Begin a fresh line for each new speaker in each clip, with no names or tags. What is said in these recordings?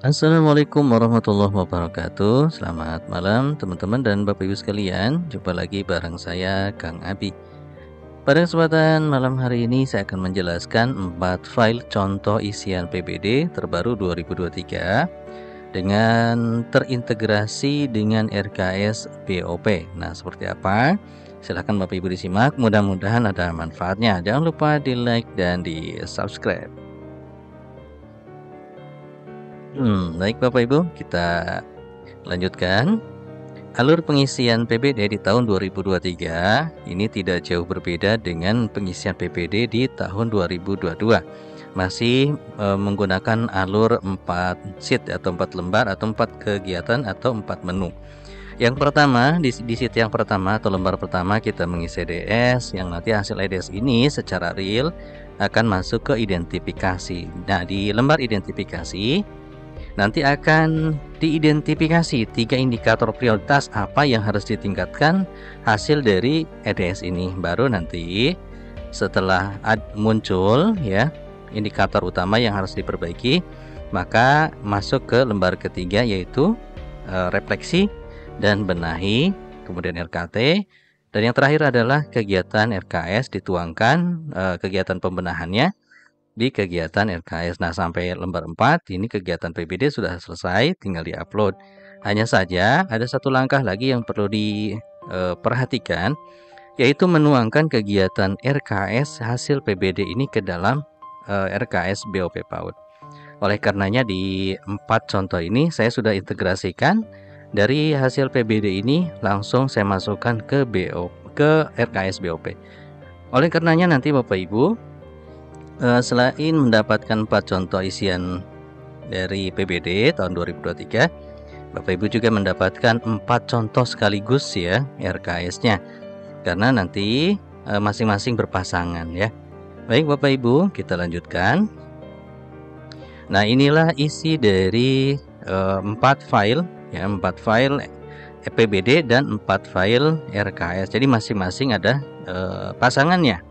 Assalamualaikum warahmatullahi wabarakatuh. Selamat malam teman-teman dan Bapak Ibu sekalian. Jumpa lagi bareng saya Kang Abi. Pada kesempatan malam hari ini saya akan menjelaskan 4 file contoh isian PBD terbaru 2023 dengan terintegrasi dengan RKS BOP. Nah, seperti apa? Silahkan Bapak Ibu disimak, mudah-mudahan ada manfaatnya. Jangan lupa di like dan di subscribe. Baik Bapak Ibu, kita lanjutkan. Alur pengisian PBD di tahun 2023 ini tidak jauh berbeda dengan pengisian PBD di tahun 2022. Masih menggunakan alur 4 sheet atau 4 lembar atau 4 kegiatan atau 4 menu. Yang pertama, di sheet yang pertama atau lembar pertama kita mengisi EDS, yang nanti hasil EDS ini secara real akan masuk ke identifikasi. Nah, di lembar identifikasi nanti akan diidentifikasi 3 indikator prioritas apa yang harus ditingkatkan hasil dari EDS ini. Baru nanti setelah muncul ya indikator utama yang harus diperbaiki, maka masuk ke lembar ketiga yaitu refleksi dan benahi, kemudian RKT, dan yang terakhir adalah kegiatan RKS dituangkan kegiatan pembenahannya di kegiatan RKS. Nah, sampai lembar 4 ini kegiatan PBD sudah selesai, tinggal di-upload. Hanya saja ada satu langkah lagi yang perlu diperhatikan, yaitu menuangkan kegiatan RKS hasil PBD ini ke dalam RKS BOP PAUD. Oleh karenanya di 4 contoh ini saya sudah integrasikan dari hasil PBD ini langsung saya masukkan ke RKS BOP. Oleh karenanya nanti Bapak Ibu selain mendapatkan 4 contoh isian dari PBD tahun 2023, Bapak Ibu juga mendapatkan 4 contoh sekaligus ya RKS-nya, karena nanti masing-masing berpasangan ya. Baik Bapak Ibu, kita lanjutkan. Nah, inilah isi dari 4 file ya, 4 file PBD dan 4 file RKS. Jadi masing-masing ada pasangannya.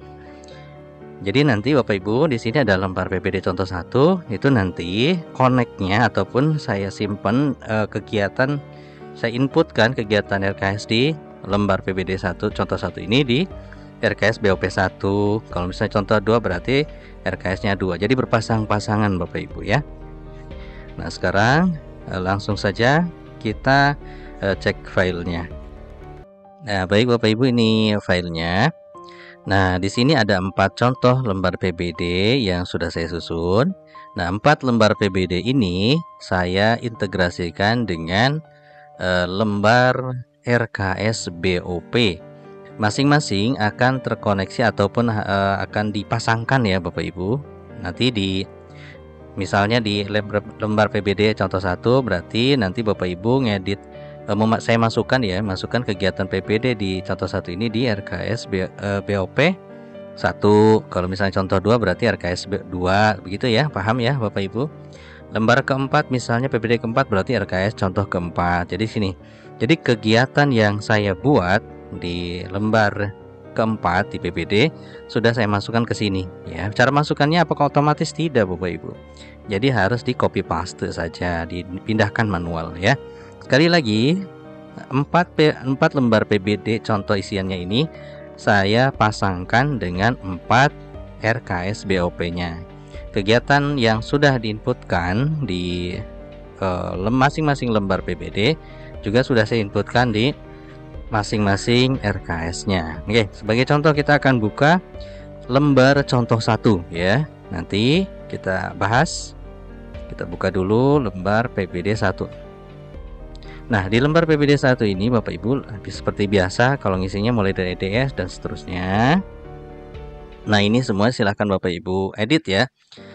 Jadi nanti Bapak Ibu di sini ada lembar PBD contoh 1, itu nanti connect-nya ataupun saya simpan kegiatan, saya inputkan kegiatan RKS di lembar PBD 1 contoh 1 ini di RKS BOP 1. Kalau misalnya contoh 2 berarti RKS-nya 2. Jadi berpasang-pasangan Bapak Ibu ya. Nah, sekarang langsung saja kita cek filenya. Nah, baik Bapak Ibu, ini filenya. Nah, di sini ada 4 contoh lembar PBD yang sudah saya susun. Nah, 4 lembar PBD ini saya integrasikan dengan lembar RKS BOP. Masing-masing akan terkoneksi ataupun akan dipasangkan ya Bapak Ibu. Nanti misalnya di lembar PBD contoh 1 berarti nanti Bapak Ibu ngedit, saya masukkan kegiatan PBD di contoh 1 ini di RKS BOP 1. Kalau misalnya contoh 2 berarti RKS 2, begitu ya, paham ya Bapak Ibu. Lembar keempat misalnya PBD keempat berarti RKS contoh keempat. Jadi sini. Jadi kegiatan yang saya buat di lembar keempat di PBD sudah saya masukkan ke sini ya. Cara masukkannya apakah otomatis? Tidak Bapak Ibu. Jadi harus di copy paste saja, dipindahkan manual ya. Sekali lagi, 4 lembar PBD contoh isiannya ini saya pasangkan dengan 4 RKS BOP-nya. Kegiatan yang sudah diinputkan di masing-masing lembar PBD juga sudah saya inputkan di masing-masing RKS-nya. Oke, sebagai contoh kita akan buka lembar contoh 1 ya. Nanti kita bahas. Kita buka dulu lembar PBD 1. Nah, di lembar PBD 1 ini Bapak Ibu seperti biasa kalau ngisinya mulai dari EDS dan seterusnya. Nah, ini semua silahkan Bapak Ibu edit ya.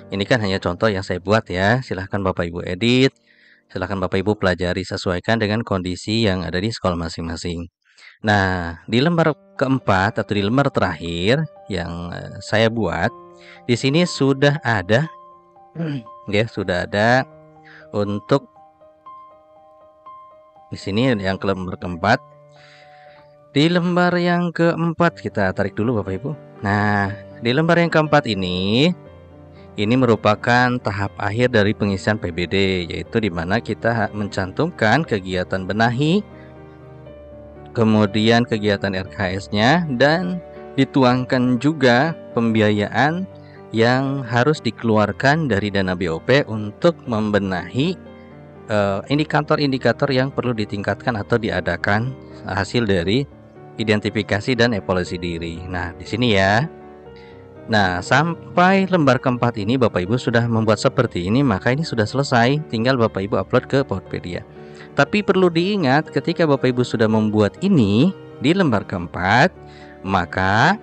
Ini kan hanya contoh yang saya buat ya. Silahkan Bapak Ibu edit. Silahkan Bapak Ibu pelajari sesuaikan dengan kondisi yang ada di sekolah masing-masing. Nah, di lembar keempat atau di lembar terakhir yang saya buat, di sini sudah ada ya, sudah ada untuk di sini yang ke lembar keempat. Di lembar yang keempat kita tarik dulu Bapak Ibu. Nah, di lembar yang keempat ini Ini merupakan tahap akhir dari pengisian PBD, yaitu di mana kita mencantumkan kegiatan benahi, kemudian kegiatan RKS-nya, dan dituangkan juga pembiayaan yang harus dikeluarkan dari dana BOP untuk membenahi indikator-indikator yang perlu ditingkatkan atau diadakan hasil dari identifikasi dan evaluasi diri. Nah, di sini ya. Nah, sampai lembar keempat ini Bapak Ibu sudah membuat seperti ini, maka ini sudah selesai, tinggal Bapak Ibu upload ke Pautpedia. Tapi perlu diingat, ketika Bapak Ibu sudah membuat ini di lembar keempat, maka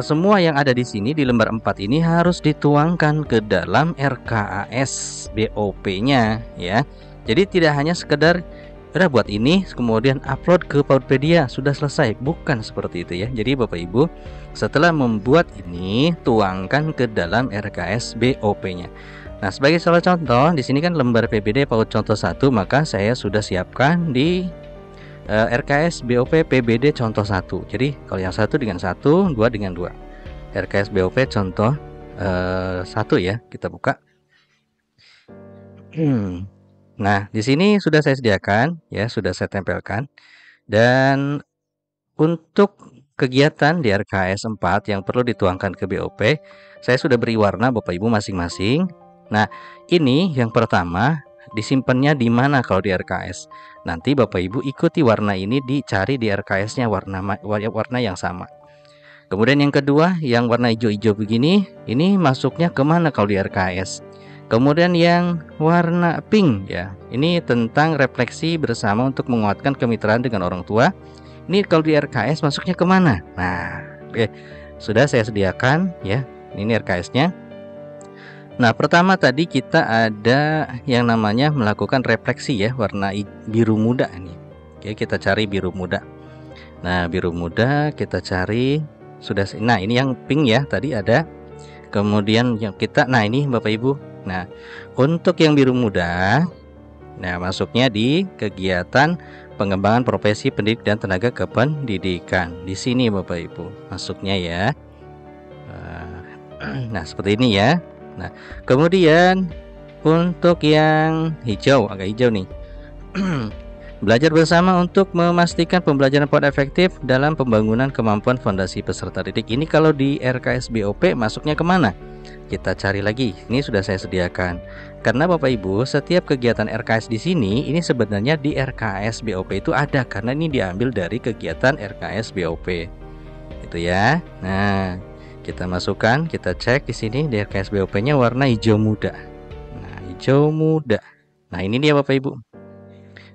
semua yang ada di sini di lembar 4 ini harus dituangkan ke dalam RKAS BOP-nya ya. Jadi tidak hanya sekedar udah buat ini kemudian upload ke Pautpedia sudah selesai, bukan seperti itu ya. Jadi Bapak Ibu setelah membuat ini tuangkan ke dalam RKAS BOP-nya. Nah, sebagai salah contoh di sini kan lembar PBD PAUD contoh 1, maka saya sudah siapkan di RKS BOP PBD contoh 1. Jadi kalau yang satu dengan 1, 2 dengan 2. RKS BOP contoh 1 ya, kita buka. Nah, di sini sudah saya sediakan ya, sudah saya tempelkan. Dan untuk kegiatan di RKS 4 yang perlu dituangkan ke BOP, saya sudah beri warna Bapak Ibu masing-masing. Nah, ini yang pertama disimpannya di mana kalau di RKS. Nanti Bapak Ibu ikuti warna ini, dicari di RKS-nya warna yang sama. Kemudian yang kedua, yang warna hijau-hijau begini, ini masuknya kemana kalau di RKS. Kemudian yang warna pink ya, ini tentang refleksi bersama untuk menguatkan kemitraan dengan orang tua. Ini kalau di RKS masuknya kemana? Nah, sudah saya sediakan ya, ini RKS-nya. Nah, pertama tadi kita ada yang namanya melakukan refleksi ya, warna biru muda ini. Oke, kita cari biru muda. Nah, biru muda kita cari sudah. Nah, ini yang pink ya, tadi ada. Kemudian yang kita, nah ini Bapak Ibu. Nah, untuk yang biru muda, nah masuknya di kegiatan pengembangan profesi pendidik dan tenaga kependidikan. Di sini Bapak Ibu masuknya ya. Nah, seperti ini ya. Nah, kemudian untuk yang hijau, agak hijau nih. Belajar bersama untuk memastikan pembelajaran PAUD efektif dalam pembangunan kemampuan fondasi peserta didik. Ini kalau di RKS BOP masuknya kemana? Kita cari lagi. Ini sudah saya sediakan. Karena Bapak Ibu, setiap kegiatan RKS di sini, ini sebenarnya di RKS BOP itu ada, karena ini diambil dari kegiatan RKS BOP. Itu ya. Nah, kita masukkan, kita cek di sini di RKS BOP-nya warna hijau muda. Nah, hijau muda. Nah, ini dia Bapak Ibu.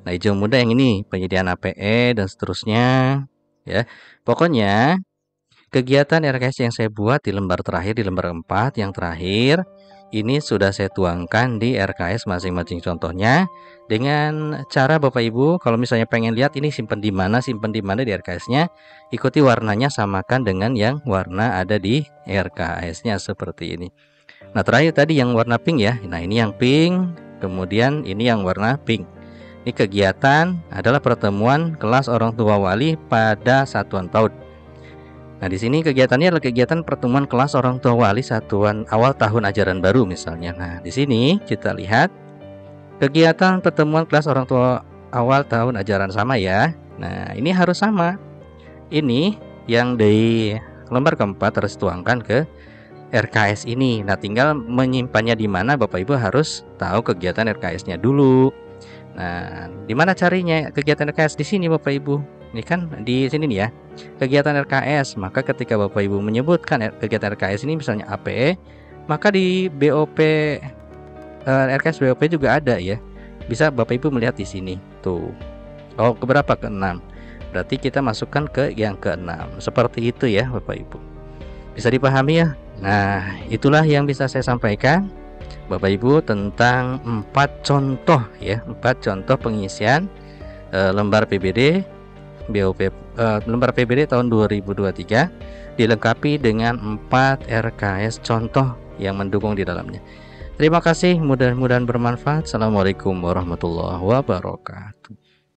Nah, hijau muda yang ini penyediaan APE dan seterusnya ya. Pokoknya kegiatan RKS yang saya buat di lembar terakhir, di lembar 4 yang terakhir, ini sudah saya tuangkan di RKS masing-masing contohnya. Dengan cara Bapak Ibu kalau misalnya pengen lihat ini simpan di mana di RKS-nya, ikuti warnanya, samakan dengan yang warna ada di RKS-nya seperti ini. Nah, terakhir tadi yang warna pink ya. Nah, ini yang pink, kemudian ini yang warna pink. Ini kegiatan adalah pertemuan kelas orang tua wali pada satuan PAUD. Nah, di sini kegiatannya adalah kegiatan pertemuan kelas orang tua wali satuan awal tahun ajaran baru misalnya. Nah, di sini kita lihat kegiatan pertemuan kelas orang tua awal tahun ajaran sama ya. Nah, ini harus sama. Ini yang di lembar keempat harus tuangkan ke RKS ini. Nah, tinggal menyimpannya di mana Bapak Ibu harus tahu kegiatan RKS-nya dulu. Nah, di mana carinya kegiatan RKS di sini Bapak Ibu? Ini kan di sini nih ya, kegiatan RKS. Maka ketika Bapak Ibu menyebutkan kegiatan RKS ini misalnya APE, maka di BOP RKS BOP juga ada ya. Bisa Bapak Ibu melihat di sini. Tuh. Oh, keberapa? Ke-6. Berarti kita masukkan ke yang ke-6. Seperti itu ya Bapak Ibu. Bisa dipahami ya? Nah, itulah yang bisa saya sampaikan Bapak Ibu tentang 4 contoh ya, 4 contoh pengisian lembar PBD BOP lembar PBD tahun 2023 dilengkapi dengan 4 RKS contoh yang mendukung di dalamnya. Terima kasih, mudah-mudahan bermanfaat. Assalamualaikum warahmatullahi wabarakatuh.